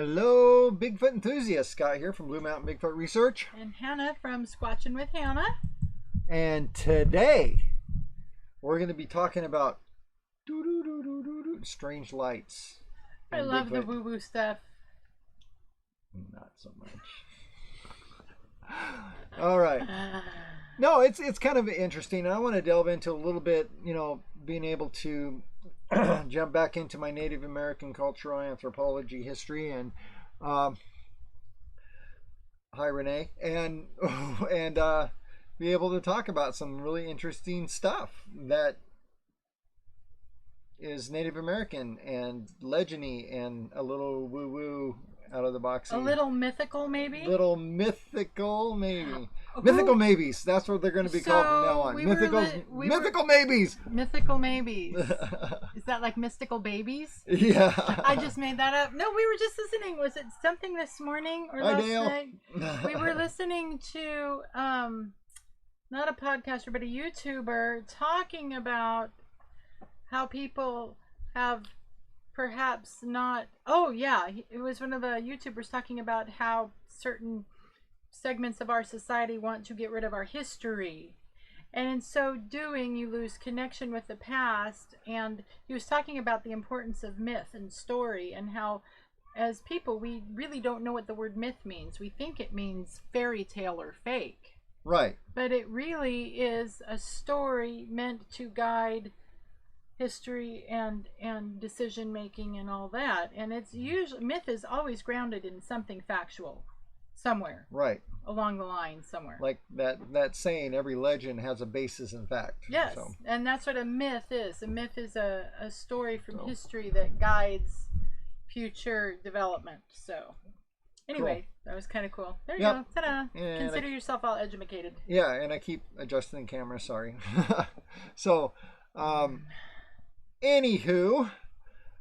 Hello, Bigfoot enthusiasts. Scott here from Blue Mountain Bigfoot Research. And Hannah from Squatch with Hannah. And today, we're going to be talking about strange lights. I love the woo-woo stuff. Not so much. All right. No, it's kind of interesting. I want to delve into a little bit, being able to jump back into my Native American cultural anthropology history and hi Renee and be able to talk about some really interesting stuff that is Native American and legendy and a little woo woo out of the box. A little mythical maybe? Mythical maybe. Mythical maybes. That's what they're going to be called from now on. Mythical maybes. Mythical maybes. Is that like mystical babies? Yeah. I just made that up. No, we were just listening. Was it something this morning or last night? We were listening to not a podcaster but a YouTuber talking about how people have perhaps not. Oh yeah, it was one of the YouTubers talking about how certain segments of our society want to get rid of our history, and in so doing you lose connection with the past. And he was talking about the importance of myth and story, and how as people we really don't know what the word myth means. We think it means fairy tale or fake, right? But it really is a story meant to guide history and decision making and all that. And it's usually, myth is always grounded in something factual somewhere, right, along the line somewhere. Like that saying, every legend has a basis in fact. Yes. So. And that's what a myth is. A myth is a story from history that guides future development. So anyway, cool. That was kind of cool. There you go. Ta-da. Consider yourself all educated. Yeah, and I keep adjusting the camera, sorry. So anywho,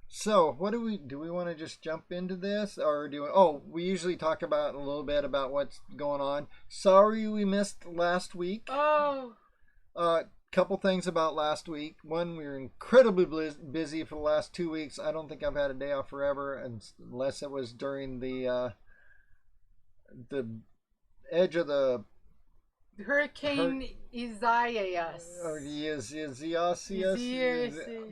so what do we want to just jump into this, or we usually talk about a little bit about what's going on. Sorry we missed last week. Couple things about last week. One, we were incredibly busy for the last 2 weeks. I don't think I've had a day off forever, unless it was during the edge of the Hurricane Isaias.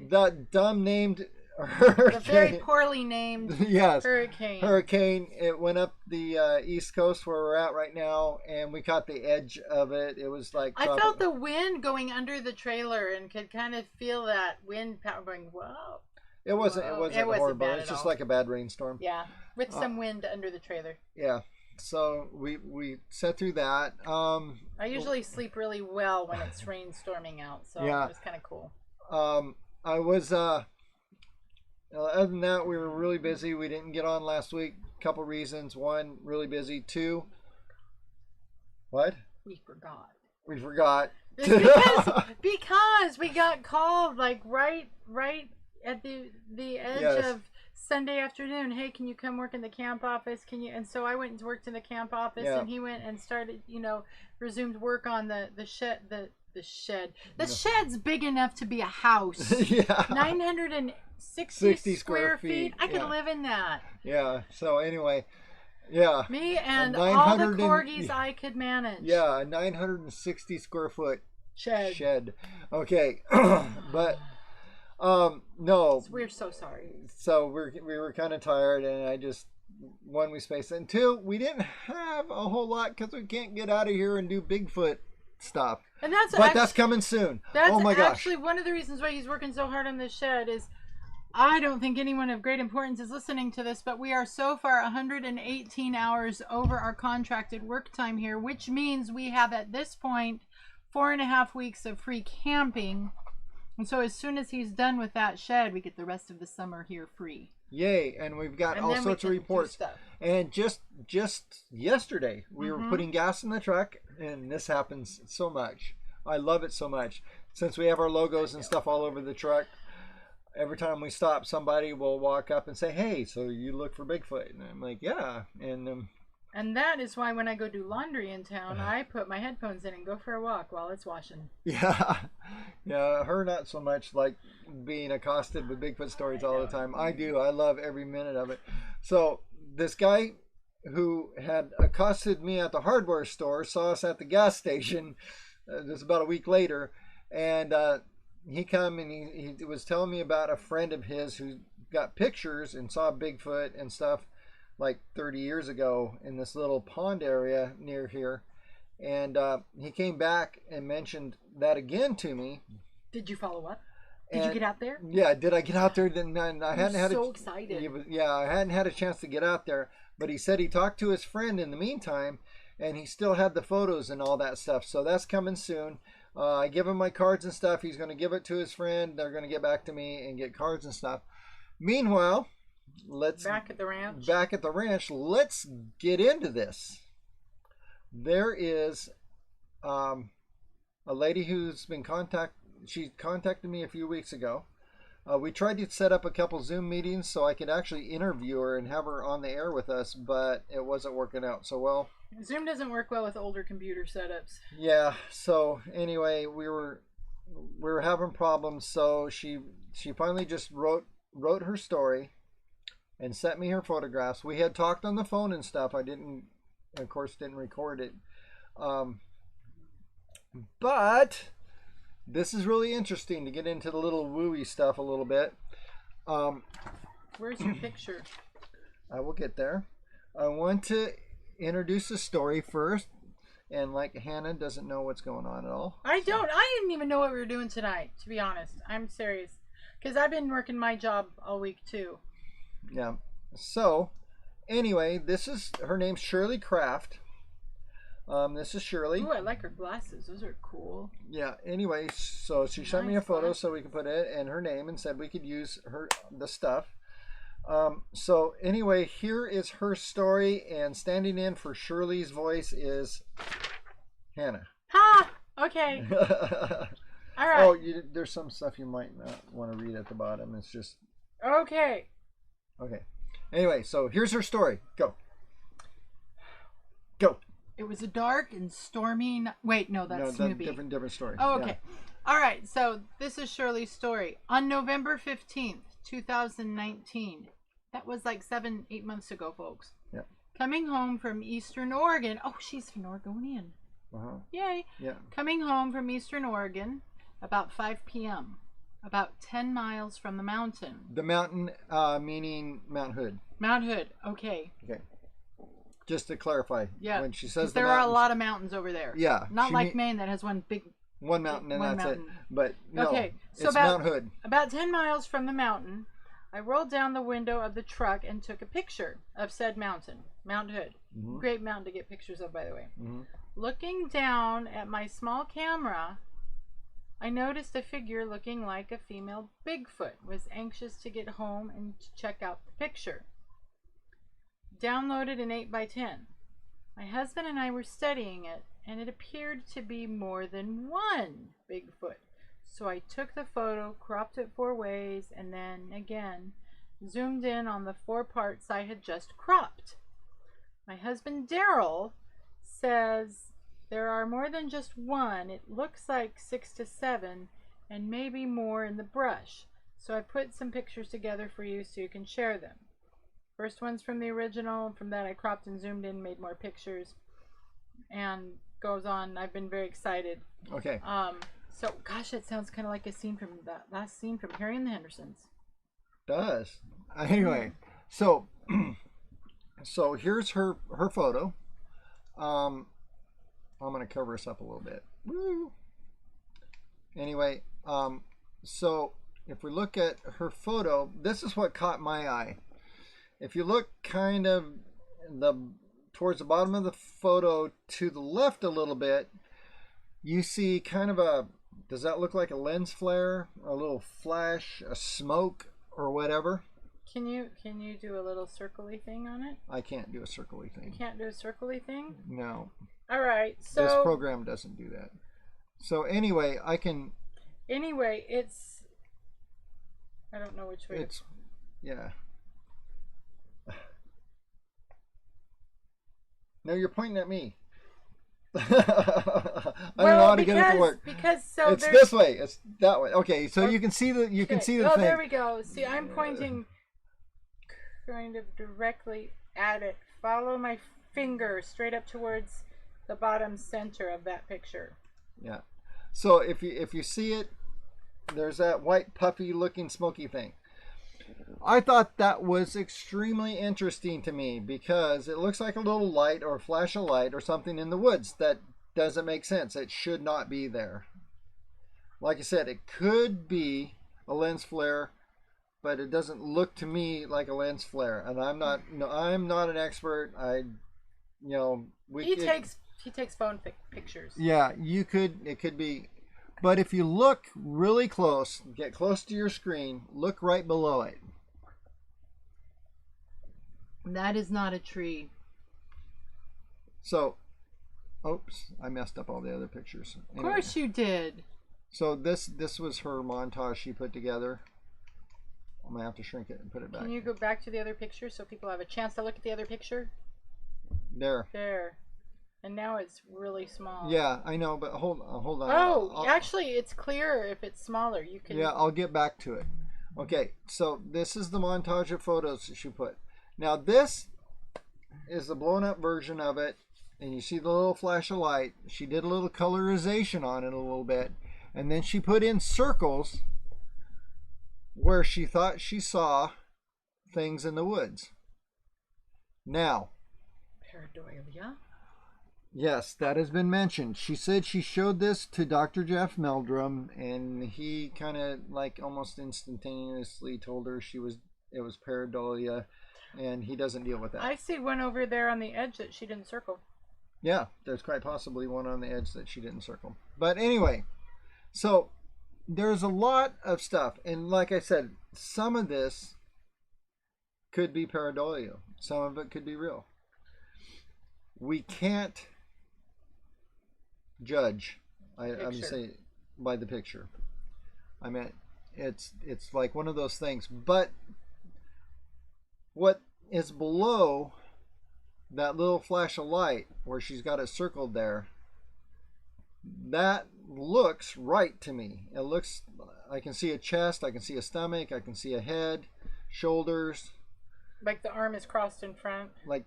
That dumb named hurricane. The very poorly named hurricane. It went up the east coast where we're at right now, and we caught the edge of it. It was like I felt the wind going under the trailer and could kind of feel that wind power going. Whoa. It wasn't horrible. It's just like a bad rainstorm. Yeah, with some wind under the trailer. Yeah. So we sat through that. I usually sleep really well when it's rainstorming out, so it was kind of cool. I was other than that, we were really busy. We didn't get on last week. Couple reasons. One, really busy. Two, what? We forgot. Because we got called like right at the edge of Sunday afternoon. Hey, can you come work in the camp office? Can you? And so I went and worked in the camp office, and he went and started, resumed work on the shed. The shed. The shed's big enough to be a house. 960 square feet. I could live in that. Yeah. So anyway, me and all the corgis I could manage. Yeah, a 960 square foot shed. Okay, but. No. We're so sorry. So we were kind of tired, and one, we spaced, and two, we didn't have a whole lot because we can't get out of here and do Bigfoot stuff. And that's coming soon. That's oh my gosh. Actually one of the reasons why he's working so hard on this shed is, I don't think anyone of great importance is listening to this, but we are so far 118 hours over our contracted work time here, which means we have at this point 4.5 weeks of free camping. And so as soon as he's done with that shed, we get the rest of the summer here free. Yay. And we've got all sorts of reports. And just yesterday, we were putting gas in the truck, and this happens so much. I love it so much. Since we have our logos and stuff all over the truck, every time we stop, somebody will walk up and say, hey, so you look for Bigfoot? And I'm like, yeah. And that is why when I go do laundry in town, I put my headphones in and go for a walk while it's washing. Yeah. Her not so much, like being accosted with Bigfoot stories all the time. I do. I love every minute of it. So this guy who had accosted me at the hardware store saw us at the gas station. It was about a week later, and he come and he was telling me about a friend of his who got pictures and saw Bigfoot and stuff like 30 years ago in this little pond area near here. And he came back and mentioned that again to me. Did you follow up? Did you get out there? Yeah, did I get out there? Then I hadn't had so excited. Yeah, I hadn't had a chance to get out there. But he said he talked to his friend in the meantime, and he still had the photos and all that stuff. So that's coming soon. I give him my cards and stuff. He's going to give it to his friend. They're going to get back to me and get cards and stuff. Meanwhile, back at the ranch. Let's get into this. There is a lady who's been she contacted me a few weeks ago. We tried to set up a couple Zoom meetings so I could actually interview her and have her on the air with us, but it wasn't working out so well. Zoom doesn't work well with older computer setups. Yeah. So anyway, we were having problems. So she finally just wrote her story and sent me her photographs. We had talked on the phone and stuff. I didn't record it. But this is really interesting to get into the little wooey stuff a little bit. Where's your picture? I will get there. I want to introduce the story first. And like Hannah doesn't know what's going on at all. I didn't even know what we were doing tonight, to be honest. I'm serious. Because I've been working my job all week too. Yeah. So, anyway, her name's Shirley Kraft. This is Shirley. Ooh, I like her glasses. Those are cool. Yeah. Anyway, so she sent me a photo so we could put it and her name and said we could use the stuff. So anyway, here is her story, and standing in for Shirley's voice is Hannah. Ha! Okay. All right. Oh, there's some stuff you might not want to read at the bottom. It's just. Okay. Okay. Anyway, so here's her story. Go. Go. It was a dark and stormy. Wait, no, that's Snoopy. Different story. Oh, okay. Yeah. All right. So this is Shirley's story. On November 15th, 2019. That was like 7-8 months ago, folks. Yeah. Coming home from Eastern Oregon. Oh, she's an Oregonian. Uh-huh. Yay. Yeah. Coming home from Eastern Oregon about 5 p.m. About 10 miles from the mountain. The mountain, meaning Mount Hood. Mount Hood. Okay. Okay. Just to clarify, when she says there are a lot of mountains over there. Yeah. Not like Maine that has one mountain and that's it. But no, okay. So it's Mount Hood. About 10 miles from the mountain, I rolled down the window of the truck and took a picture of said mountain, Mount Hood. Mm-hmm. Great mountain to get pictures of, by the way. Mm-hmm. Looking down at my small camera, I noticed a figure looking like a female Bigfoot was anxious to get home and to check out the picture. Downloaded an 8x10. My husband and I were studying it, and it appeared to be more than one Bigfoot. So I took the photo, cropped it 4 ways, and then again zoomed in on the 4 parts I had just cropped. My husband Daryl says there are more than just one. It looks like 6 to 7 and maybe more in the brush. So I put some pictures together for you so you can share them. First one's from the original. From that I cropped and zoomed in, made more pictures, and goes on. I've been very excited. Okay. So gosh, it sounds kind of like a scene from that last scene from Harry and the Hendersons. Does. Anyway, so here's her photo. I'm gonna cover us up a little bit. Woo. Anyway, so if we look at her photo, this is what caught my eye. If you look kind of towards the bottom of the photo to the left a little bit, you see kind of does that look like a lens flare, a little flash, a smoke, or whatever? Can you do a little circly thing on it? I can't do a circly thing. You can't do a circly thing? No. All right. So this program doesn't do that. So anyway, I can. Anyway, it's. I don't know which way. It's, yeah. No, you're pointing at me. I don't know how to get it to work. Because so it's this way. It's that way. Okay, so you can see the can see the thing. Oh, there we go. See, I'm pointing kind of directly at it. Follow my finger straight up towards the bottom center of that picture. Yeah. So if you see it, there's that white puffy looking smoky thing. I thought that was extremely interesting to me because it looks like a little light or a flash of light or something in the woods that doesn't make sense. It should not be there. Like I said, it could be a lens flare, but it doesn't look to me like a lens flare. And I'm not an expert. He takes phone pictures. Yeah, it could be. But if you look really close, get close to your screen, look right below it. That is not a tree. So, oops, I messed up all the other pictures. Of course you did. So this was her montage she put together. I'm going to have to shrink it and put it back. Can you go back to the other picture so people have a chance to look at the other picture? There. And now it's really small. Yeah, I know, but hold on. Oh, actually, it's clearer if it's smaller. You can. Yeah, I'll get back to it. Okay, so this is the montage of photos that she put. Now this is the blown up version of it, and you see the little flash of light. She did a little colorization on it a little bit, and then she put in circles where she thought she saw things in the woods. Now, pareidolia. Yes, that has been mentioned. She said she showed this to Dr. Jeff Meldrum, and he kind of like almost instantaneously told her it was pareidolia, and he doesn't deal with that. I see one over there on the edge that she didn't circle. Yeah, there's quite possibly one on the edge that she didn't circle. But anyway, so there's a lot of stuff, and like I said, some of this could be pareidolia. Some of it could be real. We can't judge. I'm saying by the picture. I mean, it's like one of those things. But what is below that little flash of light where she's got it circled there, that looks right to me. It looks, I can see a chest, I can see a stomach, I can see a head, shoulders. Like the arm is crossed in front. Like,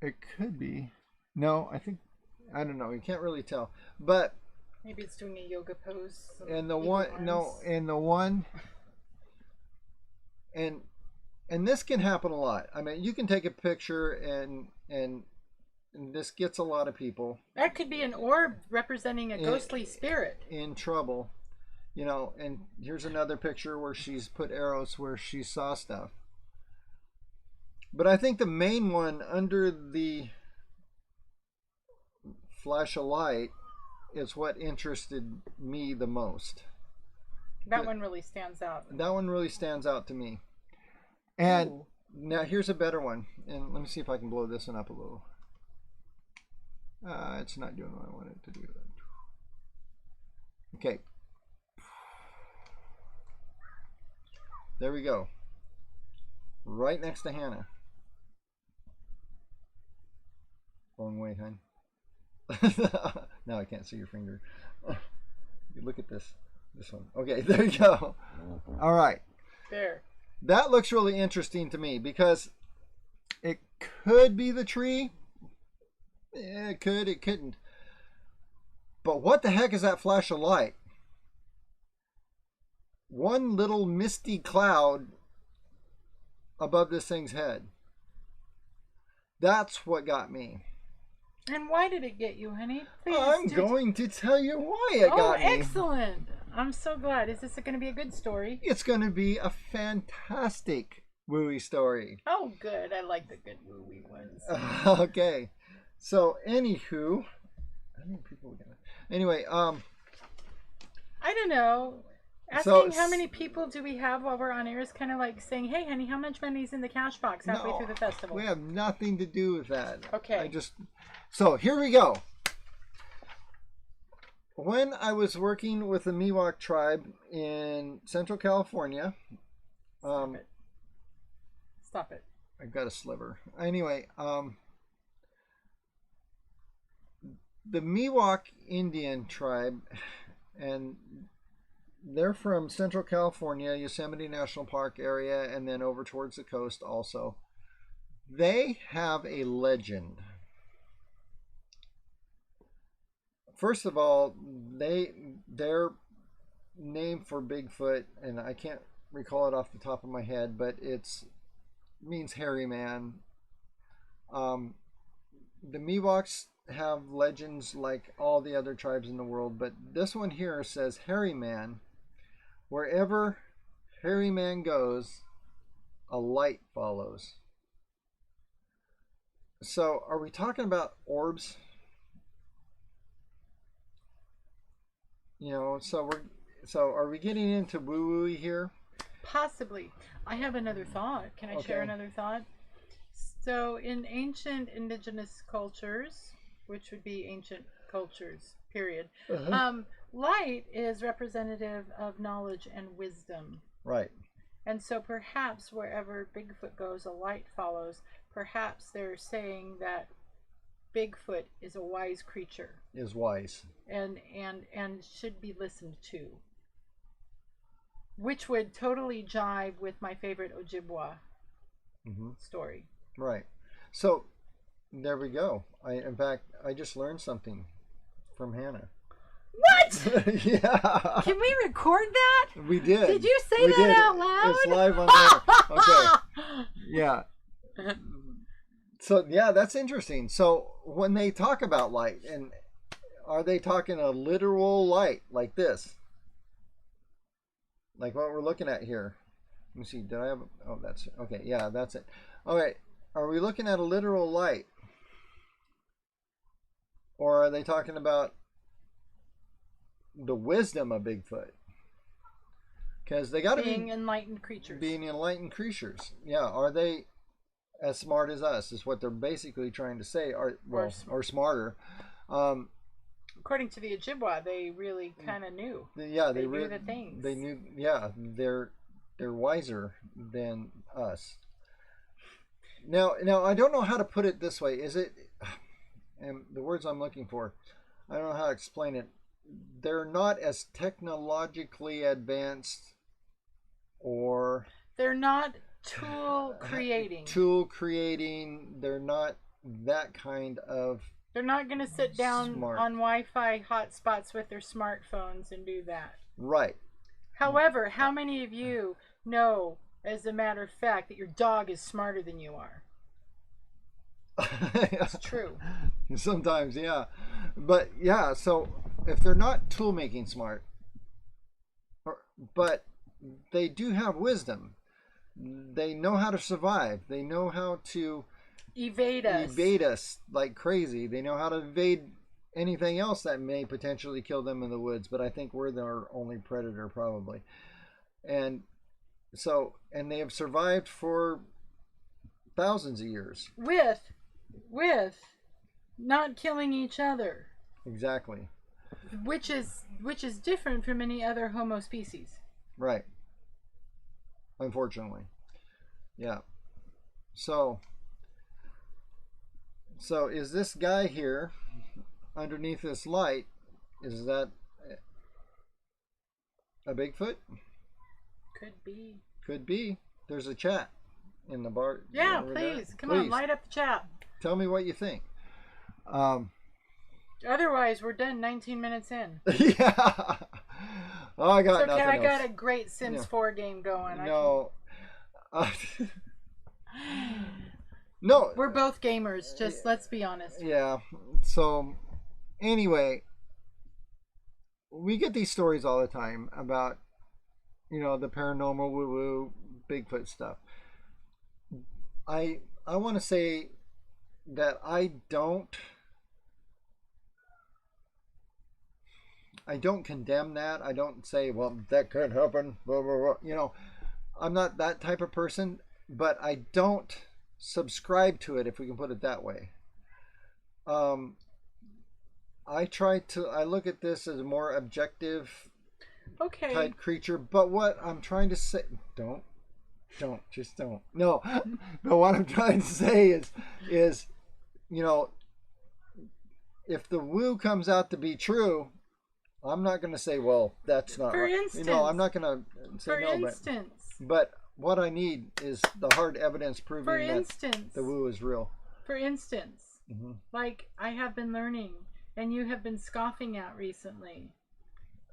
it could be. No, I don't know. You can't really tell. But maybe it's doing a yoga pose. And this can happen a lot. I mean, you can take a picture and this gets a lot of people. That could be an orb representing a ghostly spirit in trouble. And here's another picture where she's put arrows where she saw stuff. But I think the main one under the flash of light is what interested me the most. That one really stands out. That one really stands out to me. And now here's a better one. And let me see if I can blow this one up a little. It's not doing what I want it to do. Okay. There we go. Right next to Hannah. Wrong way, hon. Now I can't see your finger. Look at this one. Okay, there you go. All right. There. That looks really interesting to me because it could be the tree. It could, it couldn't. But what the heck is that flash of light? One little misty cloud above this thing's head. That's what got me. And why did it get you, honey? Please, I'm going to tell you why it got me. Oh, excellent. I'm so glad. Is this going to be a good story? It's going to be a fantastic wooey story. Oh, good. I like the good wooey ones. Okay. So, anywho. How many people are going to... Anyway, I don't know. Asking how many people do we have while we're on air is kind of like saying, hey, honey, how much money is in the cash box halfway through the festival? We have nothing to do with that. Okay. So here we go. When I was working with the Miwok tribe in Central California... Stop it. I've got a sliver. Anyway, the Miwok Indian tribe, and they're from Central California, Yosemite National Park area, and then over towards the coast also. They have a legend. First of all, their name for Bigfoot, and I can't recall it off the top of my head, but it means hairy man. The Miwoks have legends like all the other tribes in the world, but this one here says hairy man. Wherever hairy man goes, a light follows. So are we talking about orbs? You know, so are we getting into woo-woo here? Possibly. I have another thought. Can I share another thought? So in ancient indigenous cultures, which would be ancient cultures, period, light is representative of knowledge and wisdom. Right. And so perhaps wherever Bigfoot goes, a light follows. Perhaps they're saying that Bigfoot is a wise creature. Is wise. And should be listened to. Which would totally jive with my favorite Ojibwa story. Right. So there we go. In fact, I just learned something from Hannah. What? Yeah. Can we record that? We did. Did you say that out loud? It's live on there. Okay. Yeah. So yeah, that's interesting. So when they talk about light, and are they talking a literal light like this? Like what we're looking at here. Let me see. Did I have? Oh, that's okay. Yeah, that's it. All right. Are we looking at a literal light, or are they talking about the wisdom of Bigfoot? Because they got to be enlightened creatures. Being enlightened creatures. Yeah. Are they as smart as us? Is what they're basically trying to say. Or smarter. According to the Ojibwa, they really kind of knew. Yeah, they knew the things. They knew. Yeah, they're wiser than us. Now I don't know how to put it this way. Is it? And the words I'm looking for, I don't know how to explain it. They're not as technologically advanced, or they're not tool creating. They're not that kind of. They're not going to sit down on Wi-Fi hotspots with their smartphones and do that. Right. However, how many of you know, as a matter of fact, that your dog is smarter than you are? It's true. Sometimes, yeah. But yeah, so if they're not tool making smart, but they do have wisdom. They know how to survive. They know how to evade us like crazy. They know how to evade anything else that may potentially kill them in the woods, but I think we're their only predator probably. And so, and they have survived for thousands of years with not killing each other. Exactly. Which is different from any other Homo species. Right. Unfortunately. Yeah. So is this guy here underneath this light, is that a Bigfoot? Could be. There's a chat in the bar. Yeah, please. Come on, light up the chat. Tell me what you think. Otherwise, we're done 19 minutes in. Yeah. Oh, I got nothing else. I got a great Sims 4 game going. No. No. We're both gamers, just let's be honest. Yeah. So, anyway, we get these stories all the time about, the paranormal woo-woo, Bigfoot stuff. I want to say that I don't condemn that. I don't say, well, that could happen, blah, blah, blah. I'm not that type of person, but I don't subscribe to it, if we can put it that way. I look at this as a more objective type creature, but what I'm trying to say, don't, no, what I'm trying to say is, if the woo comes out to be true, I'm not going to say, well, that's not for right. Instance, I'm not going to say for no, instance. but what I need is the hard evidence proving that the woo is real. For instance, like I have been learning and you have been scoffing at recently.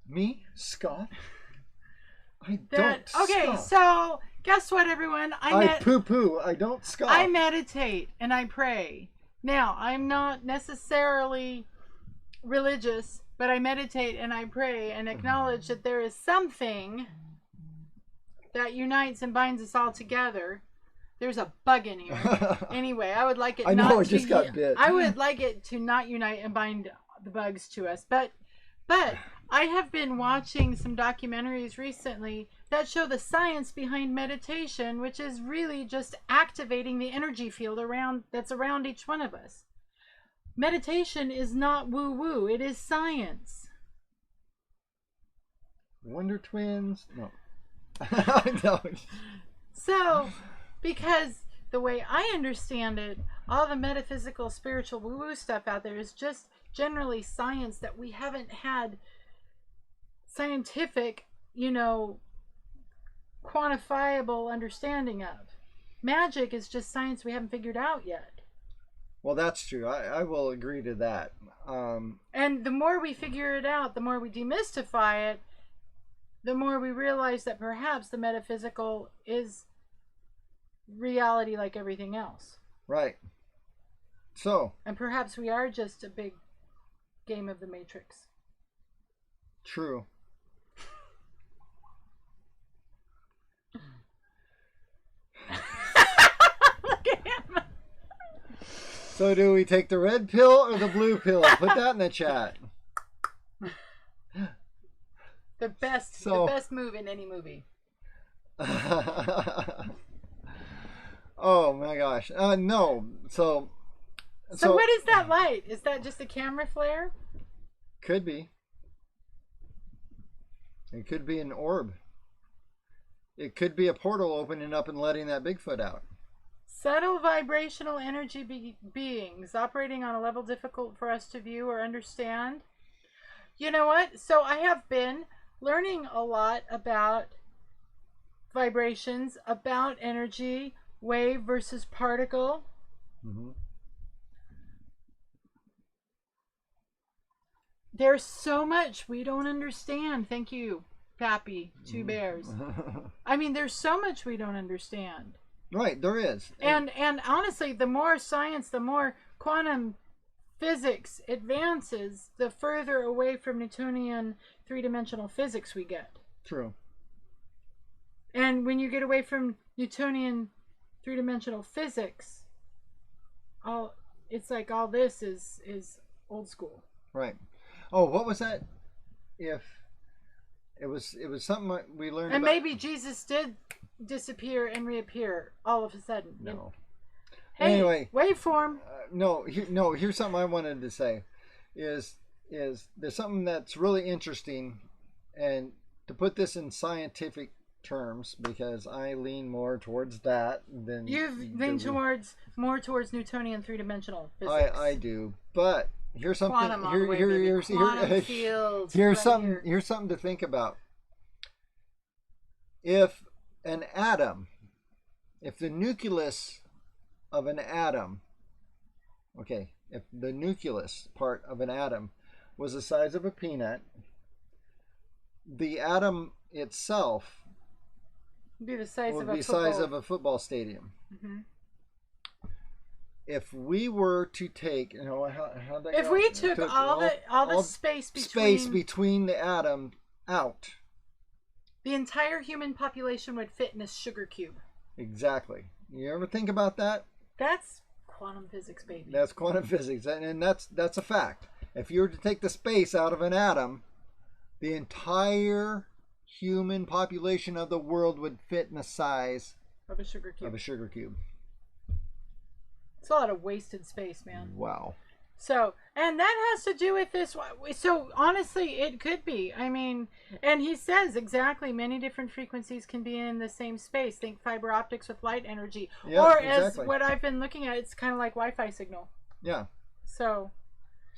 Me? Scoff? I don't Okay, scoff. so guess what, everyone? I poo-poo. I don't scoff. I meditate and I pray. Now, I'm not necessarily religious, but I meditate and I pray and acknowledge that there is something that unites and binds us all together. There's a bug in here. Anyway, I would like it got bit. I would like it to not unite and bind the bugs to us. But I have been watching some documentaries recently that show the science behind meditation, which is really just activating the energy field that's around each one of us. Meditation is not woo-woo. It is science. Wonder Twins? No. No. So, because the way I understand it, all the metaphysical, spiritual woo-woo stuff out there is just generally science that we haven't had scientific, quantifiable understanding of. Magic is just science we haven't figured out yet. Well, that's true. I will agree to that. And the more we figure it out, the more we demystify it, the more we realize that perhaps the metaphysical is reality like everything else. Right. So. And perhaps we are just a big game of the Matrix. True. Look at him. So do we take the red pill or the blue pill? Put that in the chat. The best move in any movie. Oh my gosh. No. So what is that light? Is that just a camera flare? Could be. It could be an orb. It could be a portal opening up and letting that Bigfoot out. Subtle vibrational energy beings operating on a level difficult for us to view or understand. You know what? So I have been learning a lot about vibrations, about energy, wave versus particle. There's so much we don't understand. Thank you, Pappy, Two Bears. I mean, there's so much we don't understand. Right, there is. And honestly, the more science, the more quantum physics advances, the further away from Newtonian three-dimensional physics we get. True. And when you get away from Newtonian three-dimensional physics, it's like all this is old school. Right. Oh, what was that? If it was something we learned. And maybe Jesus did disappear and reappear all of a sudden. No. Hey, anyway, waveform. Here's something I wanted to say. Is there's something that's really interesting, and to put this in scientific terms, because I lean more towards that than you've leaned more towards Newtonian three-dimensional physics. I do, but here's something. Here's something to think about. If the nucleus of an atom, if the nucleus part of an atom was the size of a peanut, the atom itself would be the size of a football stadium. Mm-hmm. If we were to take, if we took all the space between the atom out, the entire human population would fit in a sugar cube. Exactly. You ever think about that? That's quantum physics, baby. That's quantum physics, and that's a fact. If you were to take the space out of an atom, the entire human population of the world would fit in the size of a sugar cube. It's a lot of wasted space, man. Wow. So, and that has to do with this. So, honestly, it could be. I mean, and he says exactly many different frequencies can be in the same space. Think fiber optics with light energy. Yeah, or exactly. As what I've been looking at, it's kind of like Wi-Fi signal. Yeah. So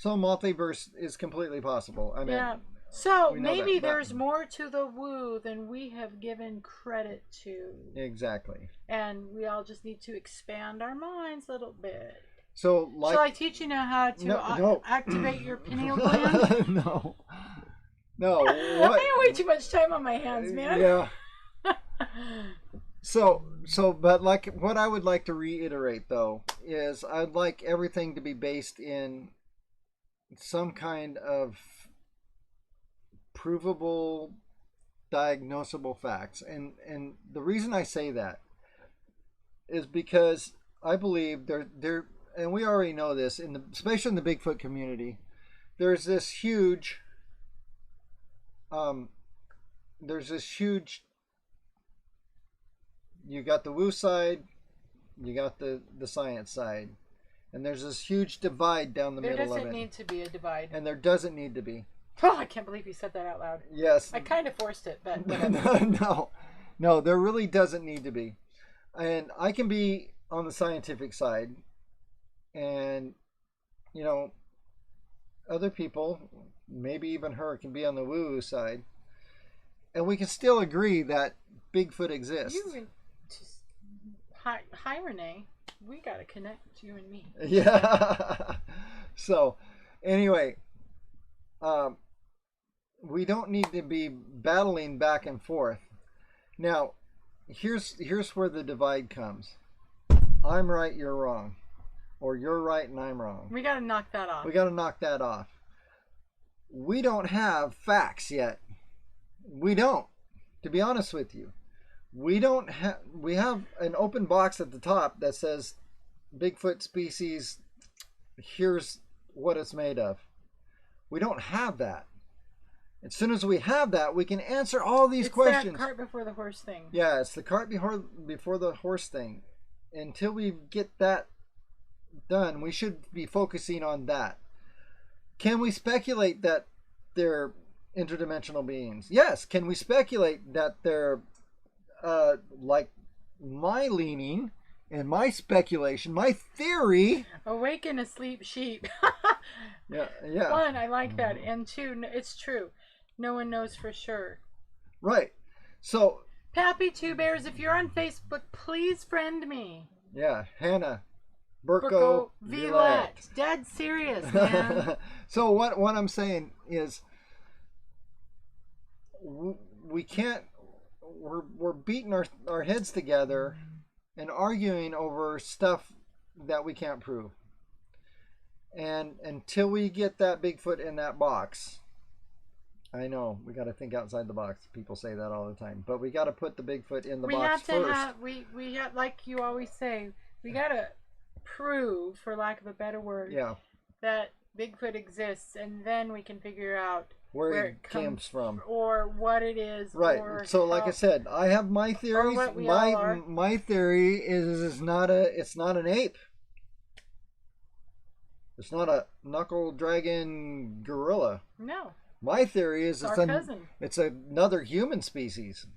multiverse is completely possible. I mean, yeah. So maybe there's more to the woo than we have given credit to. Exactly. And we all just need to expand our minds a little bit. So, like, shall I teach you now how to activate your pineal gland? No. What? I have way too much time on my hands, man. Yeah. So, but like, what I would like to reiterate though is I'd like everything to be based in some kind of provable, diagnosable facts, and the reason I say that is because I believe there, and we already know this especially in the Bigfoot community, there's this huge you got the woo side, you got the science side, and there's this huge divide down the middle of it. There doesn't need to be a divide. And there doesn't need to be. Oh, I can't believe you said that out loud. Yes. I kind of forced it, but no, there really doesn't need to be. And I can be on the scientific side, and other people, maybe even her, can be on the woo-woo side, and we can still agree that Bigfoot exists. Hi, Renee. We gotta connect, you and me. Yeah. So, anyway, we don't need to be battling back and forth. Now, here's where the divide comes. I'm right, you're wrong. Or you're right and I'm wrong. We gotta knock that off. We don't have facts yet. We don't. To be honest with you. We have an open box at the top that says Bigfoot species, here's what it's made of. We don't have that. As soon as we have that, we can answer all these questions. It's that cart before the horse thing. Yeah, it's the cart before the horse thing. Until we get that done, we should be focusing on that. Can we speculate that they're interdimensional beings? Yes. Can we speculate that they're like my leaning and my speculation, my theory? Awaken asleep sheep. Yeah. One, I like that. And two, it's true. No one knows for sure. Right. So, Pappy Two Bears, if you're on Facebook, please friend me. Yeah, Hannah. Burko Vilat. Dead serious, man. So what I'm saying is, we can't. We're beating our heads together and arguing over stuff that we can't prove. And until we get that Bigfoot in that box, I know we got to think outside the box. People say that all the time, but we got to put the Bigfoot in the box first. We have, like you always say, we got to prove, for lack of a better word, that Bigfoot exists, and then we can figure out where it comes from or what it is. Right. So, like I said, I have my theories. My theory is it's not an ape. It's not a knuckle dragon gorilla. No. My theory is it's another human species,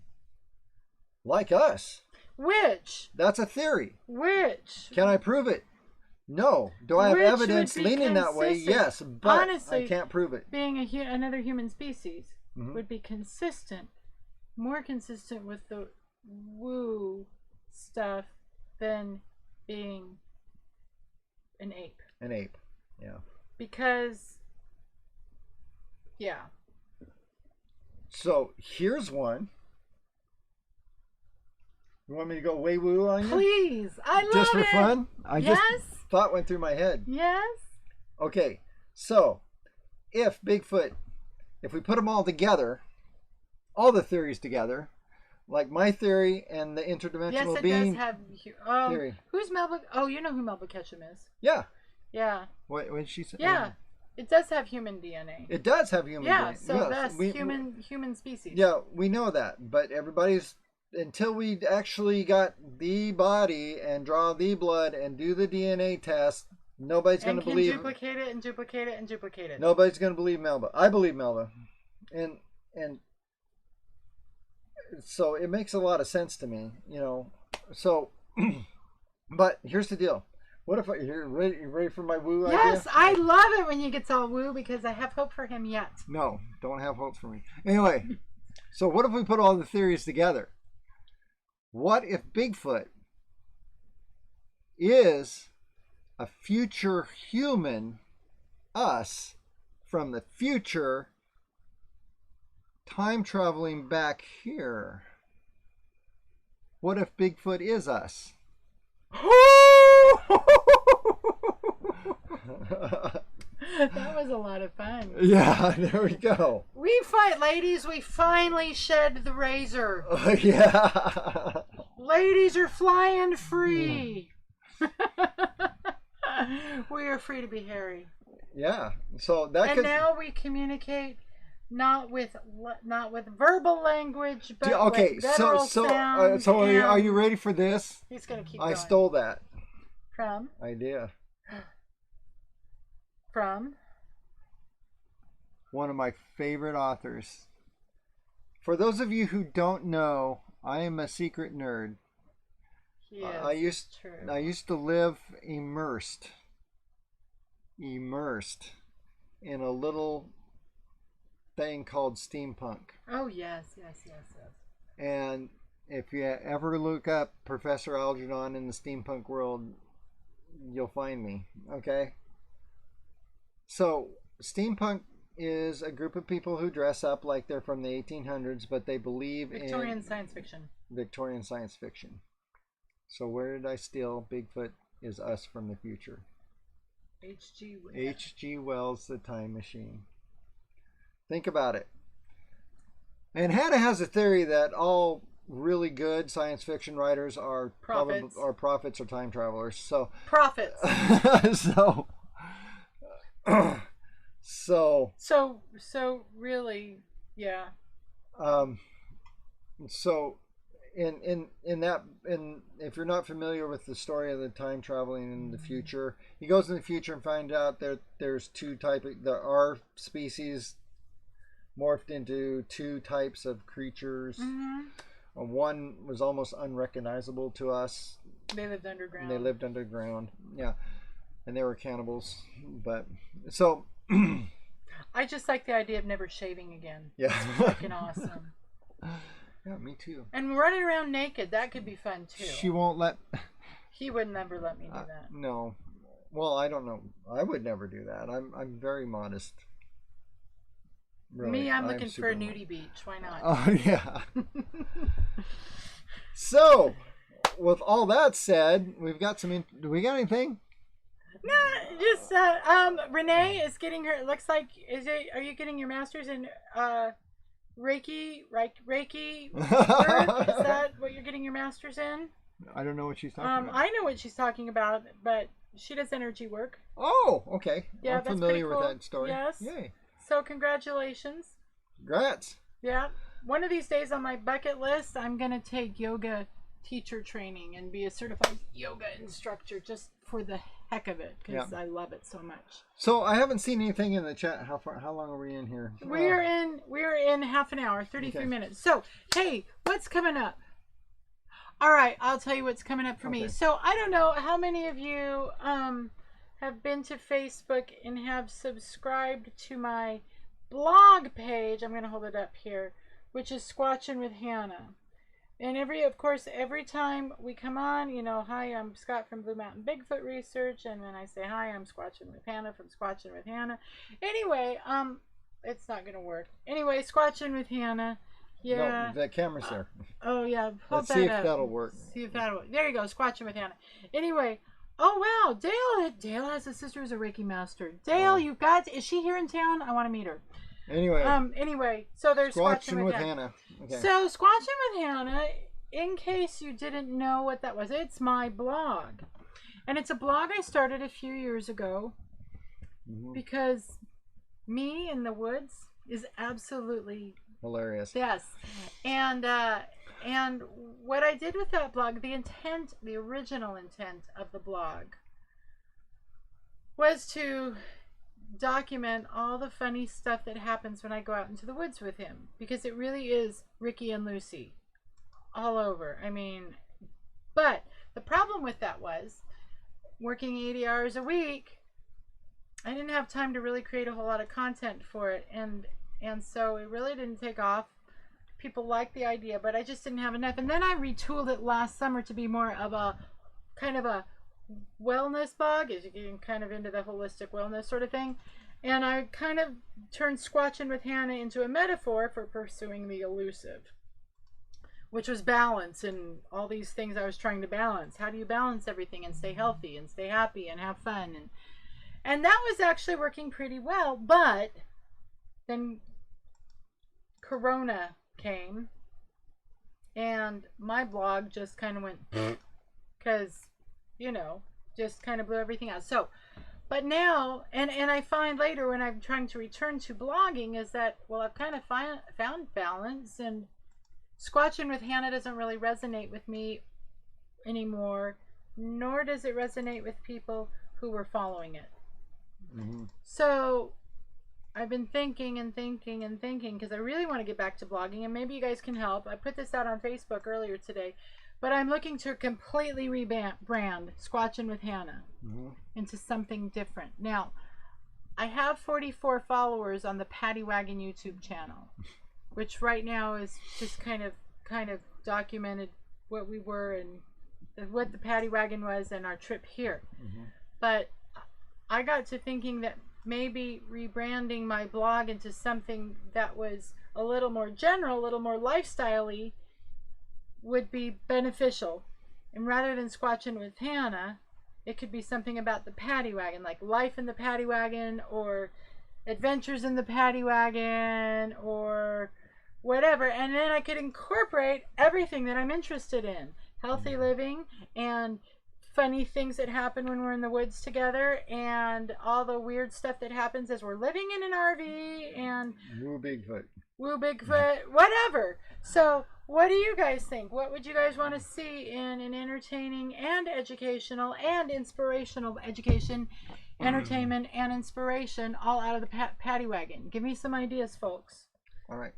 like us. Which? That's a theory. Which? Can I prove it? No. Do I have evidence leaning that way? Yes, but honestly, I can't prove it. Being another human species would be more consistent with the woo stuff than being an ape. An ape, yeah. Because, yeah. So here's one. You want me to go way woo on you? Please, I love it. Just for fun? Just thought went through my head. Yes. Okay, so if Bigfoot, if we put them all together, all the theories together, like my theory and the interdimensional being theory. Who's Melba? Oh, you know who Melba Ketchum is. Yeah. Yeah. What did she say? Yeah. It does have human DNA. It does have human DNA. Yeah, so that's human species. Yeah, we know that, but until we actually got the body and draw the blood and do the DNA test, nobody's going to believe. And duplicate it and duplicate it and duplicate it. Nobody's going to believe Melba. I believe Melba, and so it makes a lot of sense to me, So, but here's the deal: What if you ready for my woo idea? Yes, I love it when you get all woo because I have hope for him yet. No, don't have hope for me. Anyway, so what if we put all the theories together? What if Bigfoot is a future human, us, from the future, time traveling back here? What if Bigfoot is us? That was a lot of fun. Yeah, there we go. Ladies, we finally shed the razor. Yeah. Ladies are flying free. We are free to be hairy. Yeah. So that now we communicate not with verbal language, but okay. with guttural sounds. So are you ready for this? He's gonna keep. I stole that from idea from one of my favorite authors. For those of you who don't know, I am a secret nerd. Yes, I used to live immersed in a little thing called steampunk. Oh yes. And if you ever look up Professor Algernon in the steampunk world, you'll find me. Okay. So steampunk is a group of people who dress up like they're from the 1800s, but they believe in Victorian science fiction. Victorian science fiction. So where did I steal Bigfoot is us from the future? H.G. Wells, The Time Machine. Think about it. And Hannah has a theory that all really good science fiction writers are prophets or time travelers. So prophets. So really, yeah. So if you're not familiar with the story of the time traveling in the future, he goes in the future and finds out that there's our species morphed into two types of creatures. Mm-hmm. One was almost unrecognizable to us. They lived underground. Yeah. And they were cannibals. But so I just like the idea of never shaving again. Yeah. It's freaking awesome. Yeah, me too. And running around naked, that could be fun too. She won't let. He would never let me do that. No. Well, I don't know. I would never do that. I'm very modest. Really, me, I'm looking for a nudie beach. Why not? Oh yeah. So, with all that said, we've got some. Do we got anything? No, just Renee is getting her. It looks like are you getting your master's in Reiki? Reiki work? Is that what you're getting your master's in? I don't know what she's talking about. I know what she's talking about, but she does energy work. Oh, okay. Yeah, I'm familiar with that story. Yes. Yay. So congratulations. Congrats. Yeah. One of these days on my bucket list, I'm going to take yoga teacher training and be a certified yoga instructor just for the heck of it because I love it so much. So I haven't seen anything in the chat. How long are we in here? We're in half an hour, 33 minutes. So, hey, what's coming up? All right, I'll tell you what's coming up for me. So, I don't know how many of you have been to Facebook and have subscribed to my blog page. I'm going to hold it up here, which is Squatching with Hannah. And every time we come on, hi, I'm Scott from Blue Mountain Bigfoot Research, and then I say, hi, I'm Squatching with Hannah from Squatching with Hannah. Anyway, it's not going to work. Anyway, Squatching with Hannah. Yeah. No, the camera's there. Oh, yeah. Let's see if that'll work. There you go, Squatching with Hannah. Anyway, oh, wow, Dale has a sister who's a Reiki master. Dale, is she here in town? I want to meet her. Anyway, so there's Squatching with Hannah. Okay. So Squatching with Hannah, in case you didn't know what that was, it's my blog. And it's a blog I started a few years ago because me in the woods is absolutely hilarious. Yes. And what I did with that blog, the original intent of the blog was to document all the funny stuff that happens when I go out into the woods with him, because it really is Ricky and Lucy all over. I mean, but the problem with that was working 80 hours a week, I didn't have time to really create a whole lot of content for it, and so it really didn't take off. People liked the idea, but I just didn't have enough. And then I retooled it last summer to be more of a kind of a wellness blog, as you're getting kind of into the holistic wellness sort of thing. And I kind of turned Squatching with Hannah into a metaphor for pursuing the elusive, which was balance and all these things I was trying to balance. How do you balance everything and stay healthy and stay happy and have fun? And that was actually working pretty well. But then Corona came and my blog just kind of went because, you know, just kind of blew everything out. So, but now, and I find later when I'm trying to return to blogging is that, well, I've kind of found balance, and Squatching with Hannah doesn't really resonate with me anymore, nor does it resonate with people who were following it. Mm-hmm. So I've been thinking because I really want to get back to blogging, and maybe you guys can help. I put this out on Facebook earlier today, but I'm looking to completely rebrand Squatching with Hannah into something different. Now, I have 44 followers on the Paddy Wagon YouTube channel, which right now is just kind of documented what we were and what the Paddy Wagon was and our trip here. Mm-hmm. But I got to thinking that maybe rebranding my blog into something that was a little more general, a little more lifestyle-y would be beneficial. And rather than Squatching with Hannah, it could be something about the Paddy Wagon, like life in the Paddy Wagon, or adventures in the Paddy Wagon, or whatever. And then I could incorporate everything that I'm interested in. Healthy living and funny things that happen when we're in the woods together, and all the weird stuff that happens as we're living in an RV, and woo Bigfoot, whatever. So what do you guys think? What would you guys want to see in an entertaining and educational and inspirational education, entertainment and inspiration, all out of the Paddy Wagon? Give me some ideas, folks. All right.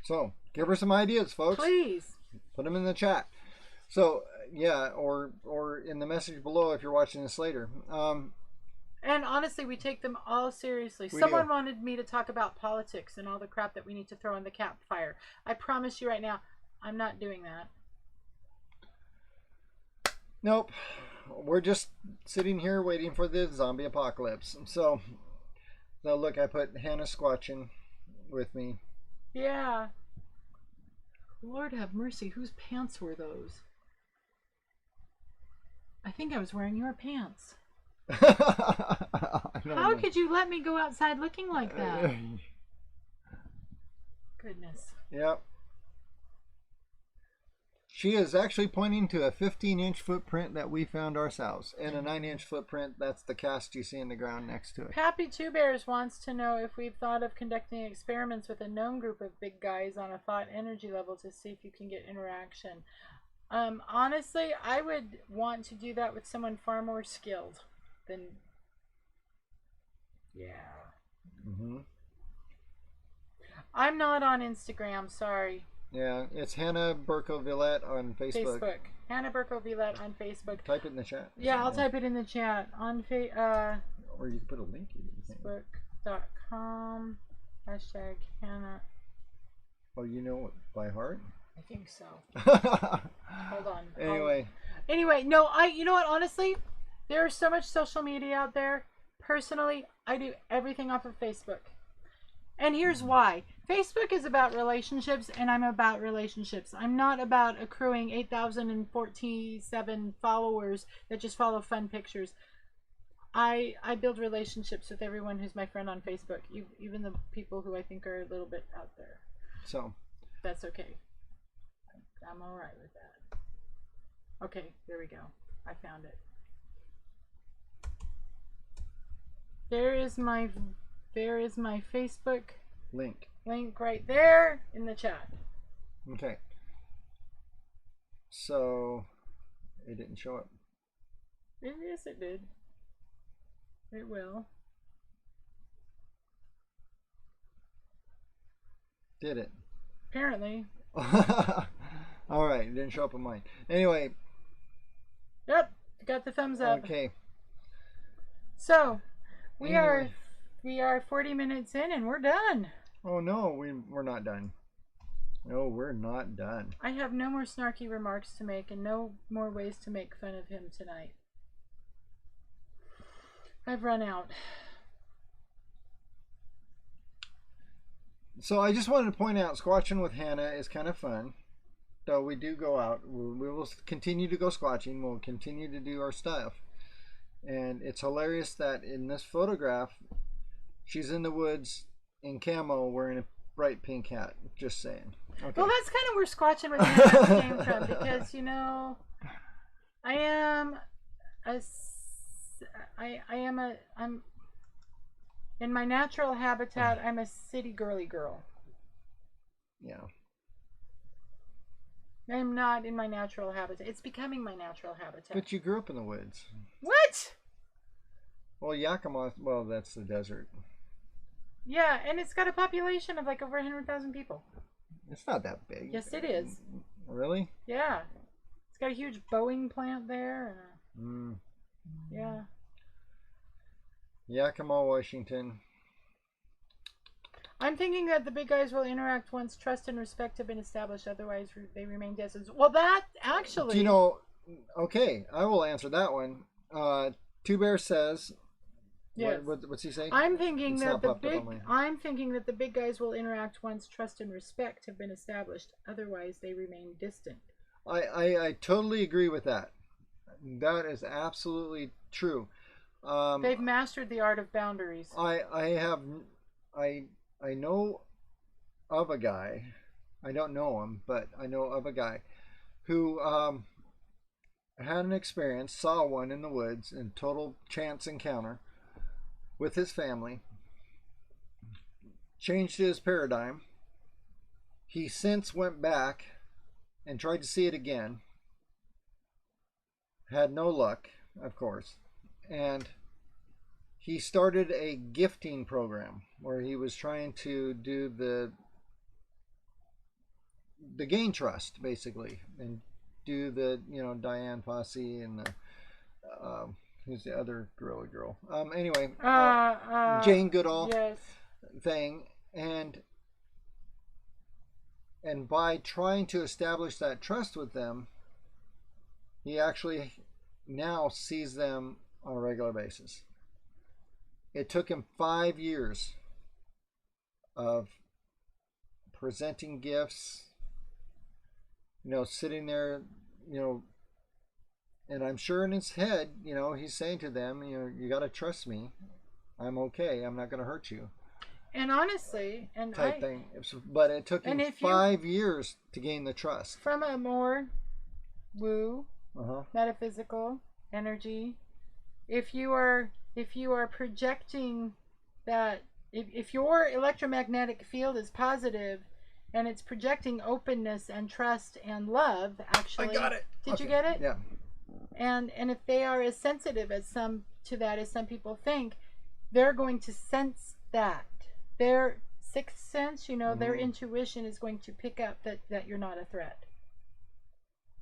So give her some ideas, folks. Please. Put them in the chat. So yeah, or in the message below if you're watching this later. And honestly, we take them all seriously. Someone wanted me to talk about politics and all the crap that we need to throw in the campfire. I promise you right now, I'm not doing that. Nope. We're just sitting here waiting for the zombie apocalypse. So look, I put Hannah Squatching with me. Yeah. Lord have mercy, whose pants were those? I think I was wearing your pants. How could you let me go outside looking like that? Goodness. Yep. She is actually pointing to a 15-inch footprint that we found ourselves, and a 9-inch footprint. That's the cast you see in the ground next to it. Pappy Two Bears wants to know if we've thought of conducting experiments with a known group of big guys on a thought energy level to see if you can get interaction. Honestly, I would want to do that with someone far more skilled than... Yeah. Mm-hmm. I'm not on Instagram, sorry. Yeah, it's Hannah Burko-Villette on Facebook. Hannah Burko-Villette on Facebook. Type it in the chat. Yeah, I'll type it in the chat. On or you can put a link in. Facebook.com #Hannah. Oh, you know it by heart? I think so. Hold on. Anyway, no, you know what, honestly, there's so much social media out there. Personally, I do everything off of Facebook. And here's why. Facebook is about relationships, and I'm about relationships. I'm not about accruing 8,047 followers that just follow fun pictures. I build relationships with everyone who's my friend on Facebook, even the people who I think are a little bit out there. So that's okay. I'm all right with that. Okay, there we go. I found it. There is my Facebook link right there in the chat. Okay. So it didn't show up. Yes, it did. It will. Did it? Apparently. All right, it didn't show up on mine. Anyway. Yep. got the thumbs up. Okay. So, we are 40 minutes in and we're done. Oh no, we're not done. No, we're not done. I have no more snarky remarks to make and no more ways to make fun of him tonight. I've run out. So I just wanted to point out, squatching with Hannah is kind of fun. So we do go out. We will continue to go squatching. We'll continue to do our stuff. And it's hilarious that in this photograph, she's in the woods in camo wearing a bright pink hat. Just saying. Okay. Well, that's kind of where squatching with Hannah came from, because, you know, I'm in my natural habitat, I'm a city girly girl. Yeah. I'm not in my natural habitat. It's becoming my natural habitat. But you grew up in the woods. What? Well, Yakima, well, that's the desert. Yeah, and it's got a population of like over 100,000 people. It's not that big. Yes, it is. Really? Yeah. It's got a huge Boeing plant there. Yeah. Yakima, Washington. I'm thinking that the big guys will interact once trust and respect have been established. Otherwise, they remain distance. Well, that actually... Do you know... Okay, I will answer that one. Two Bear says... Yes. What's he saying? I'm thinking that the big guys will interact once trust and respect have been established. Otherwise, they remain distant. I totally agree with that. That is absolutely true. They've mastered the art of boundaries. I know of a guy. I don't know him, but I know of a guy who had an experience, saw one in the woods in total chance encounter with his family, changed his paradigm. He since went back and tried to see it again. Had no luck, of course. And he started a gifting program where he was trying to do the gain trust, basically, and do the, Diane Fossey and the who's the other gorilla girl? Anyway, Jane Goodall thing, and by trying to establish that trust with them, he actually now sees them on a regular basis. It took him 5 years of presenting gifts, sitting there, and I'm sure in his head, he's saying to them, you got to trust me. I'm okay. I'm not going to hurt you. And honestly, thing. But it took him 5 years to gain the trust. From a more woo, metaphysical energy, if you are projecting that, if your electromagnetic field is positive and it's projecting openness and trust and love, actually. I got it. Did you get it? Yeah. And if they are as sensitive as some people think, they're going to sense that. Their sixth sense, their intuition is going to pick up that you're not a threat.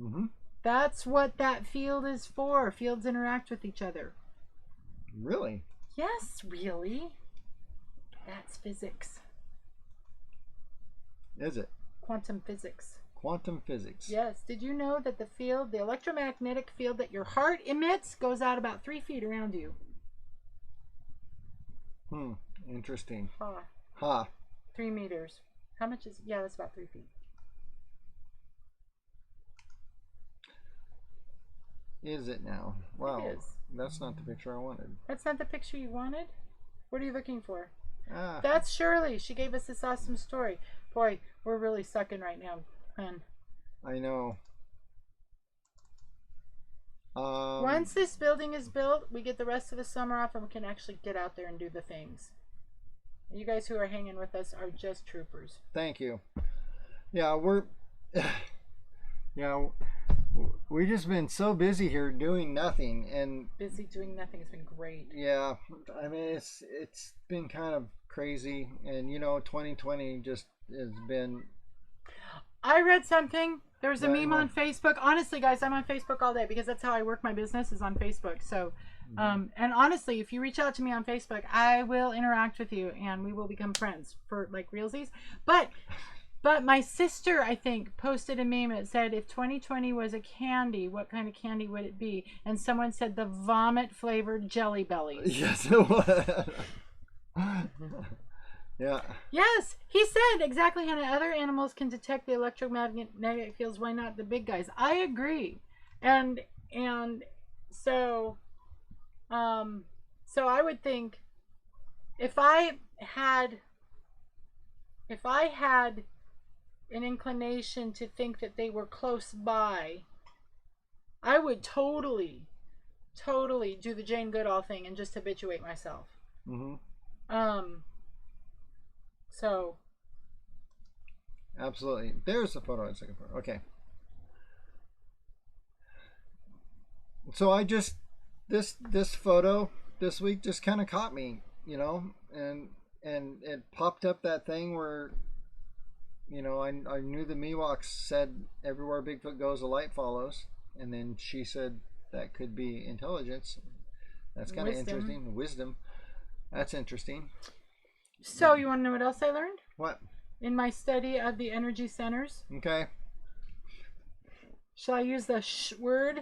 Mm-hmm. That's what that field is for. Fields interact with each other. Really? Yes, really. That's physics. Is it? Quantum physics. Quantum physics. Yes. Did you know that the electromagnetic field that your heart emits goes out about 3 feet around you? Interesting. Ha. 3 meters. How much is... Yeah, that's about 3 feet. Is it now? Wow. It is. That's not the picture I wanted. That's not the picture you wanted? What are you looking for? That's Shirley. She gave us this awesome story. Boy, we're really sucking right now, hon. I know. Once this building is built, we get the rest of the summer off and we can actually get out there and do the things. You guys who are hanging with us are just troopers. Thank you. Yeah, we've just been so busy here doing nothing, and busy doing nothing has been great. Yeah, I mean it's been kind of crazy, and 2020 just has been. I read something There's a meme on Facebook. Honestly, guys, I'm on Facebook all day because that's how I work my business, is on Facebook. So, and honestly, if you reach out to me on Facebook, I will interact with you and we will become friends for like realsies. But my sister, I think, posted a meme that said, if 2020 was a candy, what kind of candy would it be? And someone said the vomit flavored Jelly Bellies. Yes, it was. Yeah. Yes, he said exactly, Hannah. Other animals can detect the electromagnetic fields. Why not the big guys? I agree, and so I would think if I had an inclination to think that they were close by, I would totally do the Jane Goodall thing and just habituate myself. So absolutely. There's a photo. A second photo. Okay. So I just this photo this week just kind of caught me, you know, and it popped up that thing where, you know, I knew the Miwoks said everywhere Bigfoot goes, a light follows, and then she said that could be intelligence. That's kind of interesting. Wisdom. That's interesting. So you want to know what else I learned? What? In my study of the energy centers. Okay. Shall I use the word?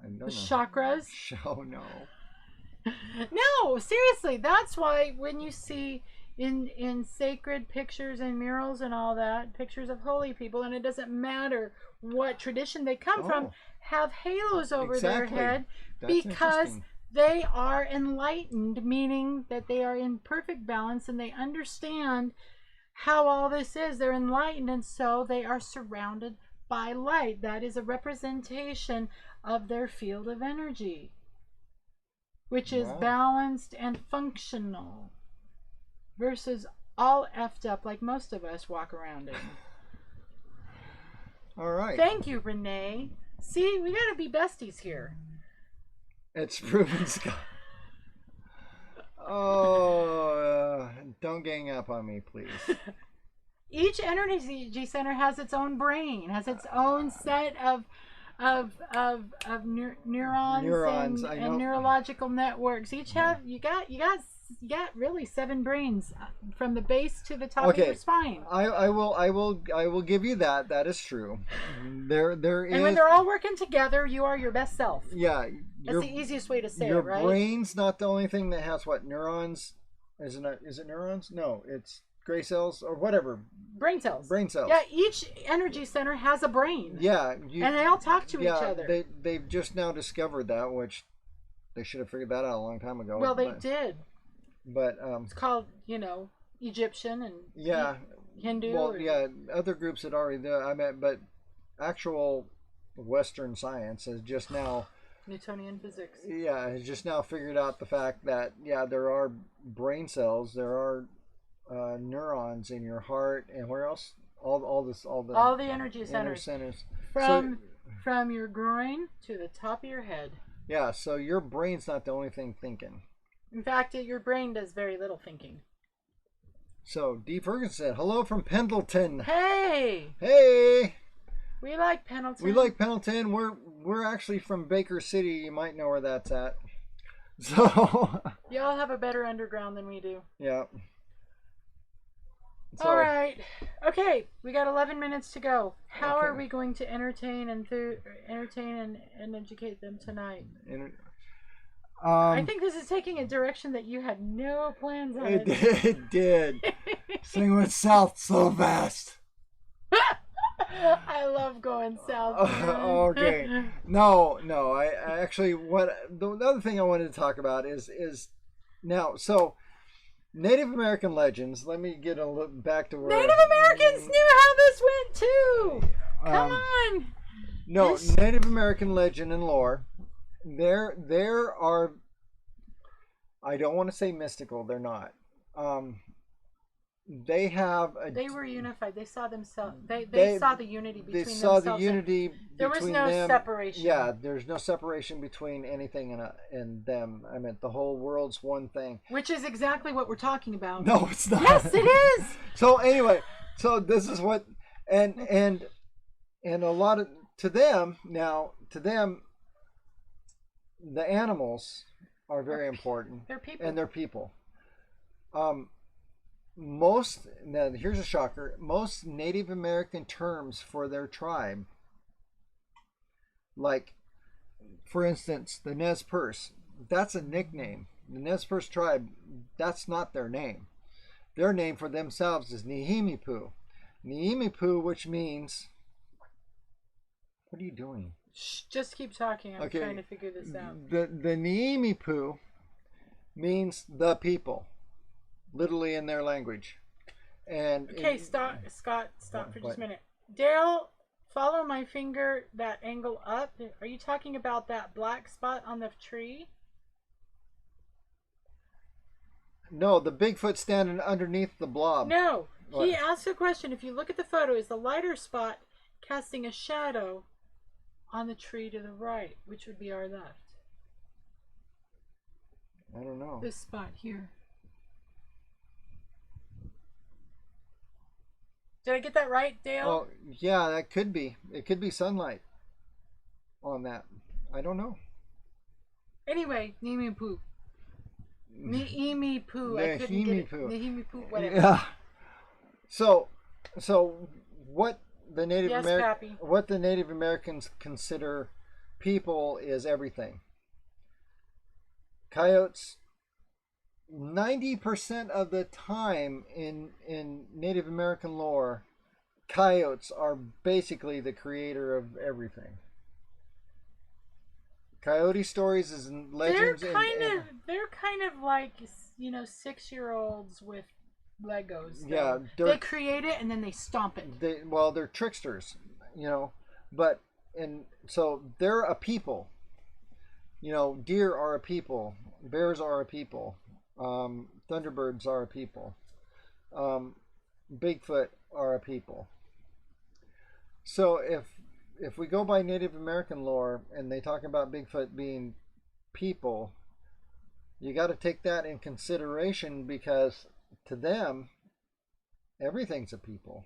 I don't know. Chakras? Oh, no. No, seriously. That's why when you see in sacred pictures and murals and all that, pictures of holy people, and it doesn't matter what tradition they come from, have halos over their head. That's because they are enlightened, meaning that they are in perfect balance and they understand how all this is. They're enlightened, and so they are surrounded by light. That is a representation of their field of energy, which is balanced and functional, versus all effed up like most of us walk around in. All right. Thank you, Renee. See, we got to be besties here. It's proven, Scott. Oh, don't gang up on me, please. Each energy center has its own brain, has its own set of neurons and neurological networks. Each have you got really 7 brains from the base to the top of your spine. I will give you that. That is true. There is, and when they're all working together, you are your best self. Yeah. That's the easiest way to say it, right? Your brain's not the only thing that has what? Neurons? Is it neurons? No, it's gray cells or whatever. Brain cells. Brain cells. Yeah, each energy center has a brain. Yeah. And they all talk to each other. They've just now discovered that, which they should have figured that out a long time ago. Well, they did. But it's called, Egyptian and Hindu. Well, other groups had already but actual Western science has just now Newtonian physics. Yeah, has just now figured out the fact that there are brain cells, there are neurons in your heart, and where else? All the energy centers. From your groin to the top of your head. Yeah, so your brain's not the only thing thinking. In fact, your brain does very little thinking. So Dee Ferguson said, "Hello from Pendleton." Hey. We like Pendleton. We're actually from Baker City. You might know where that's at. So y'all have a better underground than we do. Yeah. So, all right. Okay, we got 11 minutes to go. How are we going to entertain and educate them tonight? I think this is taking a direction that you had no plans on. It did. Thing went south so fast. I love going south. Okay. No. I actually the other thing I wanted to talk about is now. So Native American legends. Let me get a look back to where Native Americans knew how this went too. Come on. No, Native American legend and lore. There are. I don't want to say mystical. They're not. They were unified. They saw themselves. They saw the unity between themselves. They saw the unity there between them. There was no separation. Yeah, there's no separation between anything and them. I mean, the whole world's one thing. Which is exactly what we're talking about. No, it's not. Yes, it is. So anyway, this is what and And a lot of to them, the animals are very important. They're people. And they're people. Now here's a shocker. Most Native American terms for their tribe, like, for instance, the Nez Perce, that's a nickname. The Nez Perce tribe, that's not their name. Their name for themselves is Nihimipu. Nihimipu, which means... What are you doing? Shh, just keep talking. I'm trying to figure this out. The Nihimipu means the people, literally in their language. And okay, Scott, stop for just a minute. Dale, follow my finger that angle up. Are you talking about that black spot on the tree? No, the Bigfoot standing underneath the blob. No, he asked a question. If you look at the photo, is the lighter spot casting a shadow on the tree to the right, which would be our left? I don't know. This spot here. Did I get that right, Dale? Oh, yeah, that could be. It could be sunlight on that. I don't know. Anyway, Nihimipu. Nihimipu. I couldn't get it. Nihimipu, whatever. Yeah. So what the Native Americans consider people is everything. Coyotes, 90% of the time in Native American lore, coyotes are basically the creator of everything. Coyote stories and legends. They're kind of like, 6-year-olds with Legos. Yeah, they create it and then they stomp it. They're tricksters, but so they're a people. Deer are a people, bears are a people, thunderbirds are a people, Bigfoot are a people. So if we go by Native American lore and they talk about Bigfoot being people, you got to take that in consideration, because to them, everything's a people.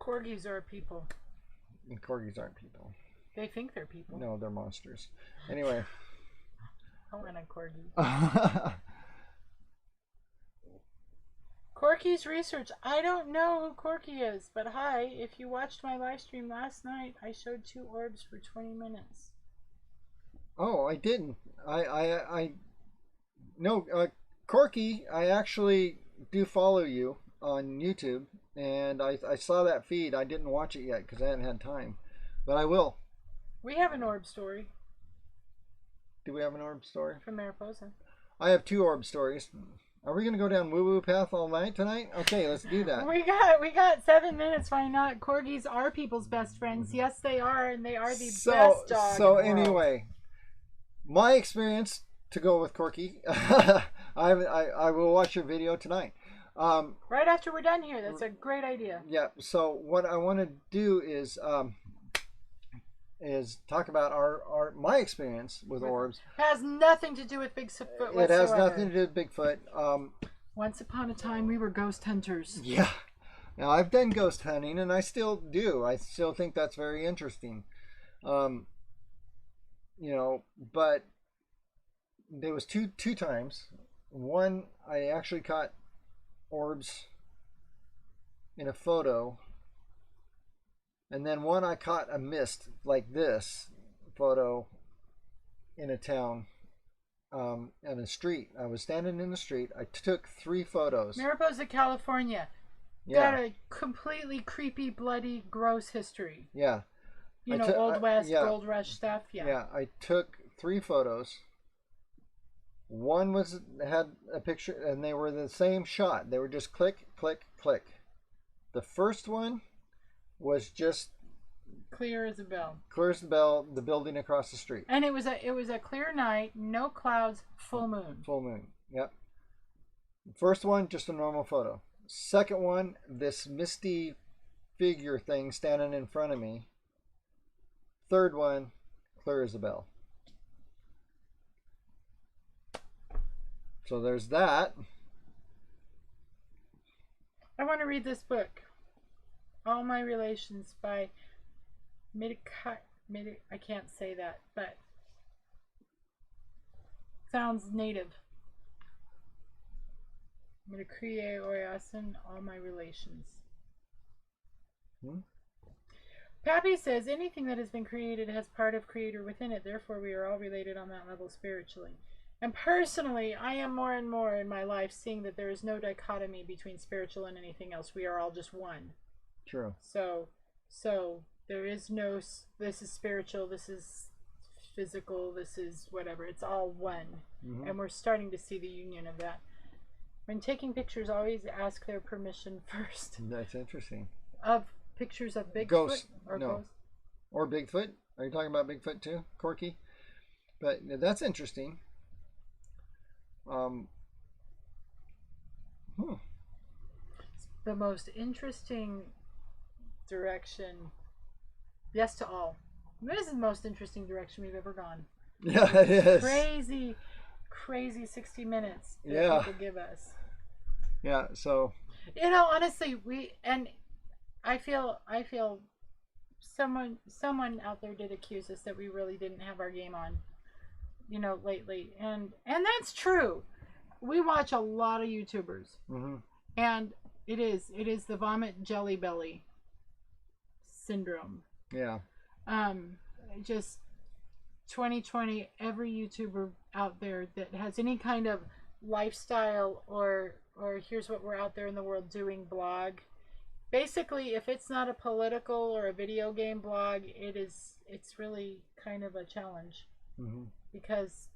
Corgis are people. And corgis aren't people. They think they're people. No, they're monsters. Anyway. I want a corgi. Corky's research. I don't know who Corky is, but hi. If you watched my live stream last night, I showed 2 orbs for 20 minutes. Oh, I didn't. No, Corky, I actually do follow you on YouTube, and I saw that feed. I didn't watch it yet because I hadn't had time, but I will. We have an orb story. Do we have an orb story? From Mariposa. I have 2 orb stories. Are we gonna go down woo-woo path all night tonight? Okay, let's do that. We got 7 minutes. Why not? Corgis are people's best friends. Yes, they are, and they are the best dog. So anyway, my experience, to go with Corky, I will watch your video tonight. Right after we're done here. That's a great idea. Yeah. So what I want to do is talk about my experience with orbs. It has nothing to do with Bigfoot whatsoever. It has nothing to do with Bigfoot. Once upon a time, we were ghost hunters. Yeah. Now, I've done ghost hunting, and I still do. I still think that's very interesting. But there was two times. One, I actually caught orbs in a photo. And then one, I caught a mist like this photo in a town, in a street. I was standing in the street. I took 3 photos. Mariposa, California. Yeah. Got a completely creepy, bloody, gross history. Yeah. Old West, Gold Rush stuff. Yeah. Yeah. I took 3 photos. One had a picture, and they were the same shot. They were just click, click, click. The first one was just clear as a bell. Clear as a bell, the building across the street. And it was a clear night, no clouds, full moon. Full moon. Yep. First one, just a normal photo. Second one, this misty figure thing standing in front of me. Third one, clear as a bell. So there's that. I want to read this book. All My Relations by Murica. I can't say that, but sounds native. Murica Oyasin, All My Relations. Pappy says anything that has been created has part of creator within it, therefore we are all related on that level spiritually. And personally, I am more and more in my life seeing that there is no dichotomy between spiritual and anything else. We are all just one. True. So there is no, this is spiritual, this is physical, this is whatever. It's all one. And we're starting to see the union of that. When taking pictures, always ask their permission first. That's interesting. Of pictures of Bigfoot? Ghost. Or no. ghost? Or Bigfoot. Are you talking about Bigfoot too, Corky? But that's interesting. The most interesting direction. Yes to all. This is the most interesting direction we've ever gone. Yeah, it is. Crazy 60 minutes that people give us. Yeah, so. Honestly, I feel someone out there did accuse us that we really didn't have our game on, lately, and that's true. We watch a lot of YouTubers, and it is the vomit jelly belly syndrome. Yeah. Just 2020, every YouTuber out there that has any kind of lifestyle or here's what we're out there in the world doing blog. Basically, if it's not a political or a video game blog, it's really kind of a challenge because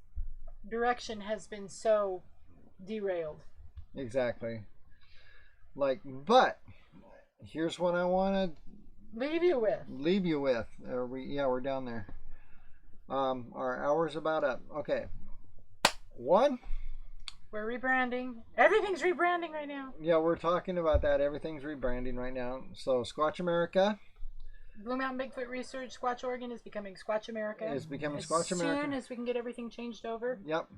direction has been so derailed. Exactly. But here's what I want to leave you with. We're down there. Our hour's about up. Okay. One. We're rebranding. Everything's rebranding right now. Yeah, we're talking about that. Everything's rebranding right now. So Squatch America. Blue Mountain Bigfoot Research, Squatch Oregon is becoming Squatch America. It's becoming Squatch America. As soon as we can get everything changed over. Yep.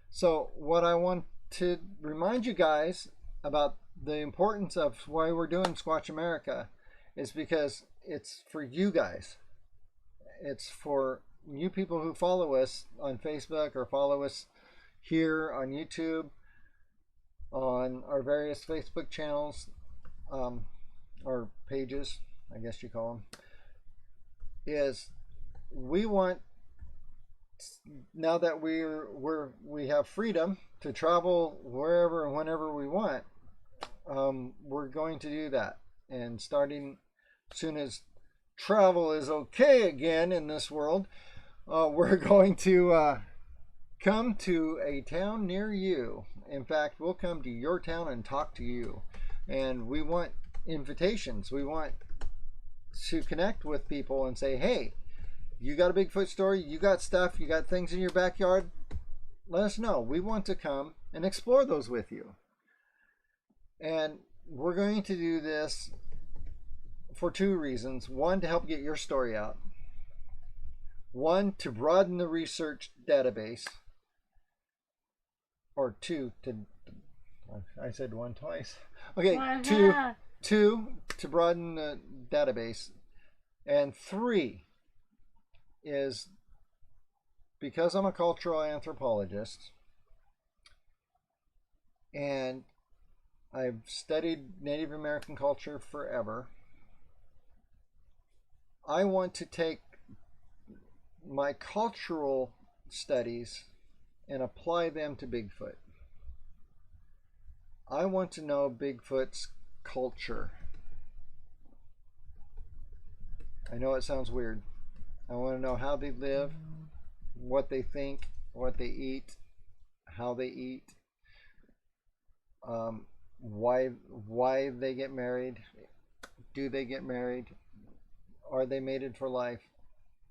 So what I want to remind you guys about the importance of why we're doing Squatch America is because it's for you guys. It's for you people who follow us on Facebook or follow us here on YouTube, on our various Facebook channels, or pages, I guess you call them, is we want, now that we have freedom to travel wherever and whenever we want, we're going to do that. And starting soon as travel is okay again in this world, we're going to come to a town near you. In fact, we'll come to your town and talk to you. And we want invitations. We want to connect with people and say, hey, you got a Bigfoot story, you got stuff, you got things in your backyard, let us know. We want to come and explore those with you. And we're going to do this for two reasons. One, to help get your story out. One, to broaden the research database. Or two, I said one twice. Okay, two, to broaden the database. And three is because I'm a cultural anthropologist and I've studied Native American culture forever, I want to take my cultural studies and apply them to Bigfoot. I want to know Bigfoot's culture. I know it sounds weird. I want to know how they live, what they think, what they eat, how they eat, why they get married, do they get married, are they mated for life,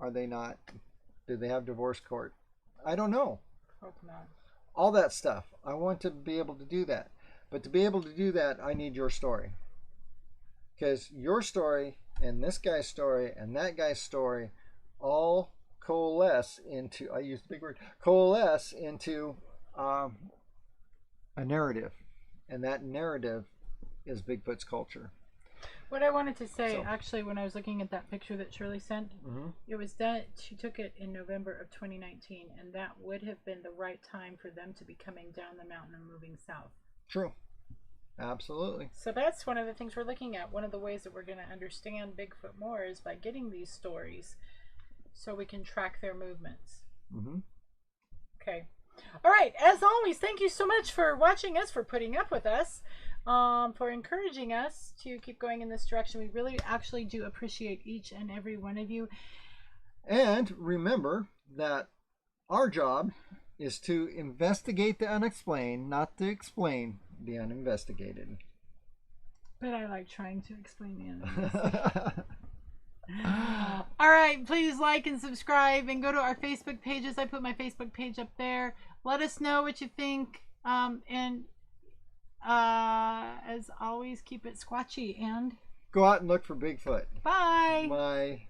are they not, do they have divorce court? I don't know. Hope not. All that stuff. I want to be able to do that. But to be able to do that, I need your story. Because your story and this guy's story and that guy's story all coalesce into, I used a big word, coalesce into a narrative. And that narrative is Bigfoot's culture. What I wanted to say, actually, when I was looking at that picture that Shirley sent, it was done. She took it in November of 2019, and that would have been the right time for them to be coming down the mountain and moving south. True. Absolutely. So that's one of the things we're looking at. One of the ways that we're going to understand Bigfoot more is by getting these stories so we can track their movements. Okay. All right. As always, thank you so much for watching us, for putting up with us, for encouraging us to keep going in this direction. We really actually do appreciate each and every one of you. And remember that our job is to investigate the unexplained, not to explain the uninvestigated. But I like trying to explain the uninvestigated. All right, please like and subscribe and go to our Facebook pages. I put my Facebook page up there. Let us know what you think. And as always, keep it squatchy and go out and look for Bigfoot. Bye. Bye.